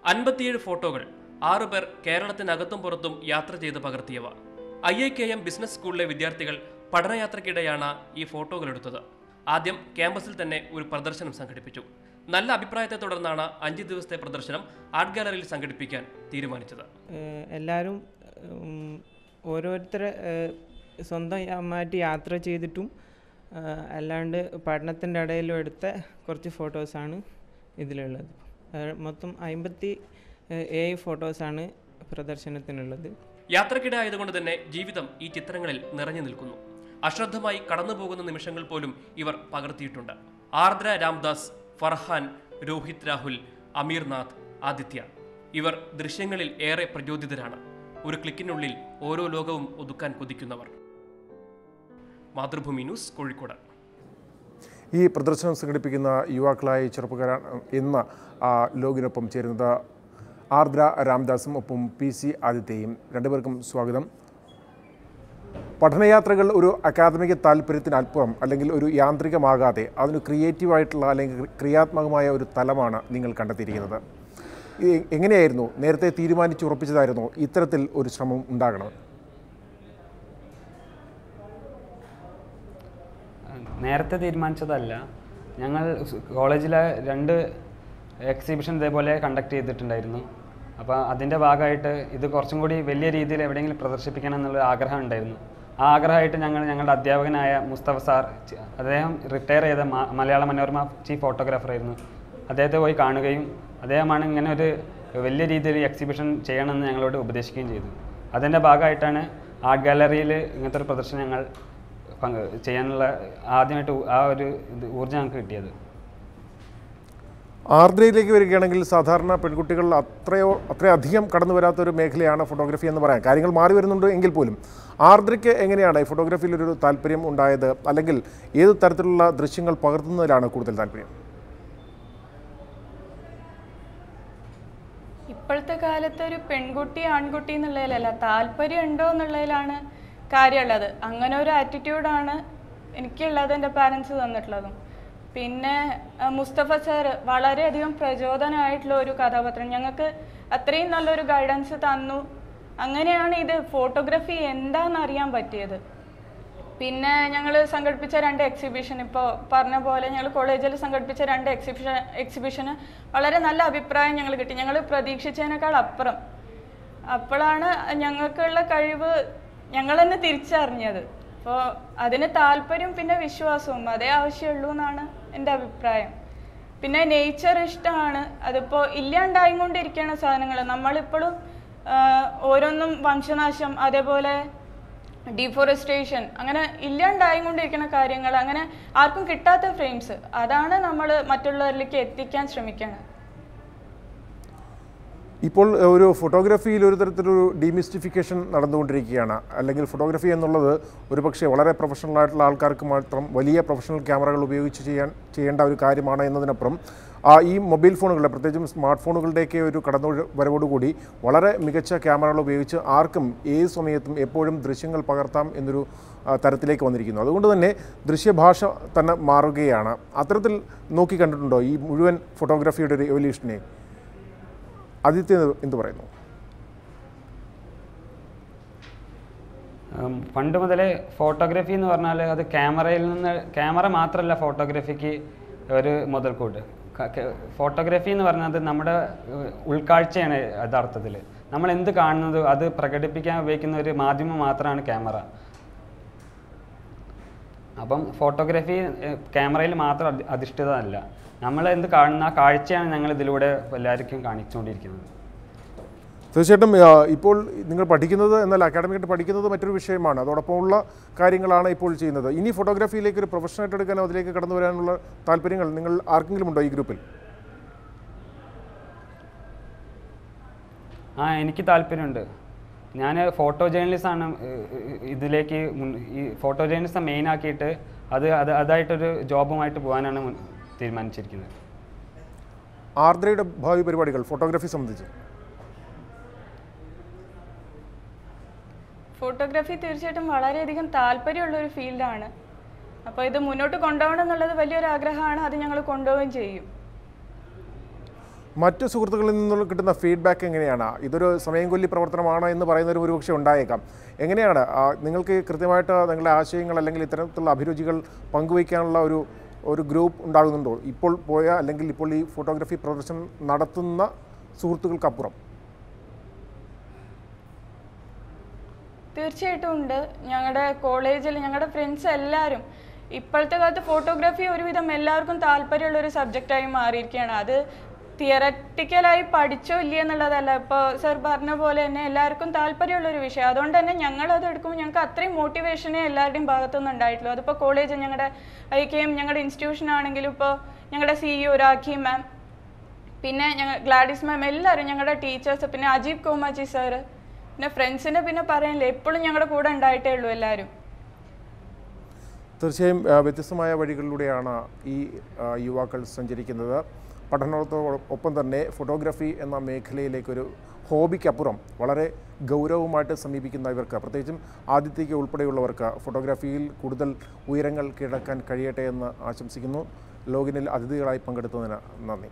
57 ഫോട്ടോകൾ 6 പേർ കേരളത്തിനകത്തും പുറത്തും യാത്ര ചെയ്ത് പകർത്തിയവ. IIKM ബിസിനസ് സ്കൂളിലെ വിദ്യാർത്ഥികൾ പഠനയാത്രയ്ക്കിടെയാണ് ഈ ഫോട്ടോകൾ എടുത്തത്. ആദ്യം ക്യാമ്പസിൽ തന്നെ ഒരു പ്രദർശനം സംഘടിപ്പിച്ചു. നല്ല അഭിപ്രായത്തെ തുടർന്നാണ് 5 ദിവസത്തെ പ്രദർശനം ആർട്ട് ഗാലറിയിൽ സംഘടിപ്പിക്കാൻ തീരുമാനിച്ചത്. എല്ലാവരും ഓരോരുത്തരെ സ്വന്തമായിട്ട് യാത്ര ചെയ്തിട്ടും അല്ലാണ്ട് പഠനത്തിൻ്റെ ഇടയിലും എടുത്ത കുറച്ച് ഫോട്ടോസാണ് ഇതിലുള്ളത്. മൊത്തം 57 ഫോട്ടോസാണ് പ്രദർശനത്തിനുള്ളത്. യാത്രക്കിടെ ആയതുകൊണ്ട് തന്നെ ജീവിതം ഈ ചിത്രങ്ങളിൽ നിറഞ്ഞു നിൽക്കുന്നു. അശ്രദ്ധമായി കടന്നുപോകുന്ന നിമിഷങ്ങൾ പോലും ഇവർ പകർത്തിയിട്ടുണ്ട്. ആർദ്ര രാംദാസ്, ഫർഹാൻ, രോഹിത് രാഹുൽ, അമീർനാഥ്, ആദിത്യ ഇവർ ദൃശ്യങ്ങളിൽ ഏറെ പ്രചോദിതരാണ്. ഒരു ക്ലിക്കിനുള്ളിൽ ഓരോ ലോകവും ഒതുക്കാൻ കൊതിക്കുന്നവർ. മാതൃഭൂമി ന്യൂസ്, കോഴിക്കോട്. ഈ പ്രദർശനം സംഘടിപ്പിക്കുന്ന യുവാക്കളായ ചെറുപ്പക്കാരാണ് ഇന്ന് ലോകിനൊപ്പം ചേരുന്നത്. ആർദ്ര രാംദാസും ഒപ്പം PC ആദിത്യയും. രണ്ടുപേർക്കും സ്വാഗതം. പഠനയാത്രകൾ ഒരു അക്കാദമിക താല്പര്യത്തിനപ്പുറം അല്ലെങ്കിൽ ഒരു യാന്ത്രികമാകാതെ അതിന് ക്രിയേറ്റീവായിട്ടുള്ള അല്ലെങ്കിൽ ക്രിയാത്മകമായ ഒരു തലമാണ് നിങ്ങൾ കണ്ടെത്തിയിരിക്കുന്നത്. എങ്ങനെയായിരുന്നു? നേരത്തെ തീരുമാനിച്ചുറപ്പിച്ചതായിരുന്നോ ഇത്തരത്തിൽ ഒരു ശ്രമം ഉണ്ടാകണം? നേരത്തെ തീരുമാനിച്ചതല്ല. ഞങ്ങൾ കോളേജിലെ 2 എക്സിബിഷൻ ഇതേപോലെ കണ്ടക്ട് ചെയ്തിട്ടുണ്ടായിരുന്നു. അപ്പോൾ അതിൻ്റെ ഭാഗമായിട്ട് ഇത് കുറച്ചും കൂടി വലിയ രീതിയിൽ എവിടെയെങ്കിലും പ്രദർശിപ്പിക്കണം എന്നുള്ള ആഗ്രഹം ഉണ്ടായിരുന്നു. ആ ആഗ്രഹമായിട്ട് ഞങ്ങളുടെ അധ്യാപകനായ മുസ്തഫ സാർ, അദ്ദേഹം റിട്ടയർ ചെയ്ത മലയാള മനോരമ ചീഫ് ഫോട്ടോഗ്രാഫറായിരുന്നു. അദ്ദേഹത്തെ പോയി കാണുകയും അദ്ദേഹമാണ് ഇങ്ങനെ ഒരു വലിയ രീതിയിൽ എക്സിബിഷൻ ചെയ്യണമെന്ന് ഞങ്ങളോട് ഉപദേശിക്കുകയും ചെയ്തു. അതിൻ്റെ ഭാഗമായിട്ടാണ് ആർട്ട് ഗാലറിയിൽ ഇങ്ങനത്തെ ഒരു പ്രദർശനം ഞങ്ങൾ ചെയ്യാനുള്ള ആദ്യമായിട്ട് ആ ഒരു ഊർജ്ജം ഞങ്ങൾക്ക് കിട്ടിയത്. ആർദ്രയിലേക്ക് വരികയാണെങ്കിൽ സാധാരണ പെൺകുട്ടികൾ അത്രയധികം കടന്നു വരാത്തൊരു മേഖലയാണ് ഫോട്ടോഗ്രാഫി എന്ന് പറയാം. കാര്യങ്ങൾ മാറി വരുന്നുണ്ട് എങ്കിൽ പോലും ആർദ്രയ്ക്ക് എങ്ങനെയാണ് ഈ ഫോട്ടോഗ്രാഫിയിലൊരു താല്പര്യം ഉണ്ടായത്? അല്ലെങ്കിൽ ഏത് തരത്തിലുള്ള ദൃശ്യങ്ങൾ പകർത്തുന്നതിലാണ് കൂടുതൽ താല്പര്യം? ഇപ്പോഴത്തെ കാലത്ത് ഒരു പെൺകുട്ടി ആൺകുട്ടി എന്നുള്ളതിലല്ല, താല്പര്യം ഉണ്ടോ എന്നുള്ളതിലാണ് കാര്യമുള്ളത്. അങ്ങനെ ഒരു ആറ്റിറ്റ്യൂഡാണ് എനിക്കുള്ളത്, എൻ്റെ പാരൻസ് തന്നിട്ടുള്ളതും. പിന്നെ മുസ്തഫ സാർ വളരെയധികം പ്രചോദനമായിട്ടുള്ള ഒരു കഥാപാത്രം, ഞങ്ങൾക്ക് അത്രയും നല്ലൊരു ഗൈഡൻസ് തന്നു. അങ്ങനെയാണ് ഇത് ഫോട്ടോഗ്രാഫി എന്താണെന്ന് അറിയാൻ പറ്റിയത്. പിന്നെ ഞങ്ങൾ സംഘടിപ്പിച്ച 2 എക്സിബിഷൻ, ഇപ്പോൾ പറഞ്ഞ പോലെ ഞങ്ങൾ കോളേജിൽ സംഘടിപ്പിച്ച 2 എക്സിബിഷന് വളരെ നല്ല അഭിപ്രായം ഞങ്ങൾ കിട്ടി. ഞങ്ങൾ പ്രതീക്ഷിച്ചതിനേക്കാൾ അപ്പുറം. അപ്പോഴാണ് ഞങ്ങൾക്കുള്ള കഴിവ് ഞങ്ങൾ തന്നെ തിരിച്ചറിഞ്ഞത്. അപ്പോൾ അതിന് താല്പര്യം പിന്നെ വിശ്വാസവും അതേ ആവശ്യമുള്ളൂ എന്നാണ് എൻ്റെ അഭിപ്രായം. പിന്നെ നേച്ചർ ഇഷ്ടമാണ്. അതിപ്പോൾ ഇല്ലാണ്ടായിക്കൊണ്ടിരിക്കുകയാണ് സാധനങ്ങൾ. നമ്മളിപ്പോഴും ഓരോന്നും വംശനാശം, അതേപോലെ ഡീഫോറസ്റ്റേഷൻ, അങ്ങനെ ഇല്ലാണ്ടായിക്കൊണ്ടിരിക്കുന്ന കാര്യങ്ങൾ, അങ്ങനെ ആർക്കും കിട്ടാത്ത ഫ്രെയിംസ്, അതാണ് നമ്മൾ മറ്റുള്ളവരിലേക്ക് എത്തിക്കാൻ ശ്രമിക്കുന്നത്. ഇപ്പോൾ ഒരു ഫോട്ടോഗ്രാഫിയിൽ ഒരു തരത്തിലൊരു ഡീമിസ്റ്റിഫിക്കേഷൻ നടന്നുകൊണ്ടിരിക്കുകയാണ്. അല്ലെങ്കിൽ ഫോട്ടോഗ്രാഫി എന്നുള്ളത് ഒരു പക്ഷേ വളരെ പ്രൊഫഷണലായിട്ടുള്ള ആൾക്കാർക്ക് മാത്രം വലിയ പ്രൊഫഷണൽ ക്യാമറകൾ ഉപയോഗിച്ച് ചെയ്യേണ്ട ഒരു കാര്യമാണ് എന്നതിനപ്പുറം ഈ മൊബൈൽ ഫോണുകളുടെ, പ്രത്യേകിച്ചും സ്മാർട്ട് ഫോണുകളുടെയൊക്കെ ഒരു കടന്നുവരവോടുകൂടി വളരെ മികച്ച ക്യാമറകൾ ഉപയോഗിച്ച് ആർക്കും ഏത് സമയത്തും എപ്പോഴും ദൃശ്യങ്ങൾ പകർത്താം എന്നൊരു തരത്തിലേക്ക് വന്നിരിക്കുന്നു. അതുകൊണ്ട് തന്നെ ദൃശ്യഭാഷ തന്നെ മാറുകയാണ്. അത്തരത്തിൽ നോക്കി കണ്ടിട്ടുണ്ടോ ഈ മുഴുവൻ ഫോട്ടോഗ്രാഫിയുടെ ഒരു എവല്യൂഷനെ? ആദിത്യ എന്ത് പറയുന്നു? പണ്ട് മുതലേ ഫോട്ടോഗ്രാഫി എന്ന് പറഞ്ഞാൽ അത് ക്യാമറ മാത്രമല്ല ഫോട്ടോഗ്രാഫിക്ക് ഒരു മുതൽക്കൂട്ട്. ഫോട്ടോഗ്രാഫി എന്ന് പറഞ്ഞാൽ നമ്മുടെ ഉൾക്കാഴ്ചയാണ് യഥാർത്ഥത്തിൽ. നമ്മൾ എന്ത് കാണുന്നത് അത് പ്രകടിപ്പിക്കാൻ ഉപയോഗിക്കുന്ന ഒരു മാധ്യമം മാത്രമാണ് ക്യാമറ. അപ്പം ഫോട്ടോഗ്രാഫി ക്യാമറയിൽ മാത്രം അധിഷ്ഠിതമല്ല. നമ്മൾ എന്ത് കാണുന്ന ആ കാഴ്ചയാണ് ഞങ്ങൾ ഇതിലൂടെ എല്ലാവർക്കും കാണിച്ചുകൊണ്ടിരിക്കുന്നത്. തീർച്ചയായിട്ടും ഇപ്പോൾ നിങ്ങൾ പഠിക്കുന്നത്, എന്നാൽ അക്കാഡമിക്കായിട്ട് പഠിക്കുന്നത് മറ്റൊരു വിഷയമാണ്. അതോടൊപ്പമുള്ള കാര്യങ്ങളാണ് ഇപ്പോൾ ചെയ്യുന്നത്. ഇനി ഫോട്ടോഗ്രാഫിയിലേക്ക് ഒരു പ്രൊഫഷനായിട്ട് എടുക്കാനോ അതിലേക്ക് കടന്നു വരാനുള്ള താല്പര്യങ്ങൾ നിങ്ങൾ ആർക്കെങ്കിലും ഉണ്ടോ ഈ ഗ്രൂപ്പിൽ? എനിക്ക് താല്പര്യമുണ്ട്. ഞാൻ ഫോട്ടോ ജേർണലിസമാണ് ഇതിലേക്ക് ഈ ഫോട്ടോ ജേർണലിസം മെയിൻ ആക്കിയിട്ട് അതായിട്ടൊരു ജോബുമായിട്ട് പോകാനാണ് തീരുമാനിച്ചിരിക്കുന്നത്. ആർദ്രയുടെ ഭാവി പരിപാടികൾ ഫോട്ടോഗ്രാഫി സംബന്ധിച്ച്? ഫോട്ടോഗ്രാഫി തീർച്ചയായിട്ടും വളരെയധികം താല്പര്യമുള്ളൊരു ഫീൽഡാണ്. അപ്പോൾ ഇത് മുന്നോട്ട് കൊണ്ടുപോകണം എന്നുള്ളത് വലിയൊരു ആഗ്രഹമാണ്. അത് ഞങ്ങൾ കൊണ്ടുപോവുകയും ചെയ്യും. മറ്റു സുഹൃത്തുക്കളിൽ നിന്നുള്ള കിട്ടുന്ന ഫീഡ്ബാക്ക് എങ്ങനെയാണ്? ഇതൊരു സമയം കൊല്ലി പ്രവർത്തനമാണോ എന്ന് പറയുന്നൊരു ഒരുപക്ഷെ ഉണ്ടായേക്കാം. എങ്ങനെയാണ് നിങ്ങൾക്ക് കൃത്യമായിട്ട് നിങ്ങളുടെ ആശയങ്ങൾ അല്ലെങ്കിൽ ഇത്തരത്തിലുള്ള അഭിരുചികൾ പങ്കുവയ്ക്കാനുള്ള ഒരു ഗ്രൂപ്പ് ഉണ്ടാകുന്നുണ്ടോ ഇപ്പോൾ അല്ലെങ്കിൽ ഇപ്പോൾ ഈ ഫോട്ടോഗ്രാഫി പ്രദർശനം നടത്തുന്ന സുഹൃത്തുക്കൾക്കപ്പുറം? തീർച്ചയായിട്ടും ഉണ്ട്. ഞങ്ങളുടെ കോളേജിൽ ഞങ്ങളുടെ ഫ്രണ്ട്സ് എല്ലാവരും ഇപ്പോഴത്തെ കാലത്ത് ഫോട്ടോഗ്രാഫി ഒരുവിധം എല്ലാവർക്കും താല്പര്യമുള്ള ഒരു സബ്ജക്റ്റായി മാറിയിരിക്കുകയാണ്. അത് തിയററ്റിക്കലായി പഠിച്ചോ ഇല്ല എന്നുള്ളതല്ല, ഇപ്പോൾ സർ പറഞ്ഞ പോലെ തന്നെ എല്ലാവർക്കും താല്പര്യമുള്ളൊരു വിഷയം. അതുകൊണ്ട് തന്നെ ഞങ്ങളത് എടുക്കുമ്പോൾ ഞങ്ങൾക്ക് അത്രയും മോട്ടിവേഷനേ എല്ലാവരുടെയും ഭാഗത്തുനിന്ന് ഉണ്ടായിട്ടുള്ളൂ. അതിപ്പോൾ കോളേജ് ഞങ്ങളുടെ IKM ഞങ്ങളുടെ ഇൻസ്റ്റിറ്റ്യൂഷൻ ആണെങ്കിലും ഇപ്പോൾ ഞങ്ങളുടെ CEO രാഖി മാം, പിന്നെ ഗ്ലാഡിസ് മാം, എല്ലാവരും ഞങ്ങളുടെ ടീച്ചേഴ്സ്, പിന്നെ അജീബ് കോമാച്ചി സാറ്, പിന്നെ ഫ്രണ്ട്സിൻ്റെ പിന്നെ പറയാനില്ല, എപ്പോഴും ഞങ്ങളുടെ കൂടെ ഉണ്ടായിട്ടേ ഉള്ളൂ എല്ലാവരും. തീർച്ചയായും വ്യത്യസ്തമായ വഴികളിലൂടെയാണ് ഈ യുവാക്കൾ സഞ്ചരിക്കുന്നത്. പഠനത്തോടൊപ്പം തന്നെ ഫോട്ടോഗ്രാഫി എന്ന മേഖലയിലേക്കൊരു ഹോബിക്കപ്പുറം വളരെ ഗൗരവമായിട്ട് സമീപിക്കുന്ന ഇവർക്ക്, പ്രത്യേകിച്ചും ആദിത്യയ്ക്ക് ഉൾപ്പെടെയുള്ളവർക്ക് ഫോട്ടോഗ്രാഫിയിൽ കൂടുതൽ ഉയരങ്ങൾ കീഴടക്കാൻ കഴിയട്ടെ എന്ന് ആശംസിക്കുന്നു. ലോഗിനിൽ അതിഥികളായി പങ്കെടുത്തതിന് നന്ദി.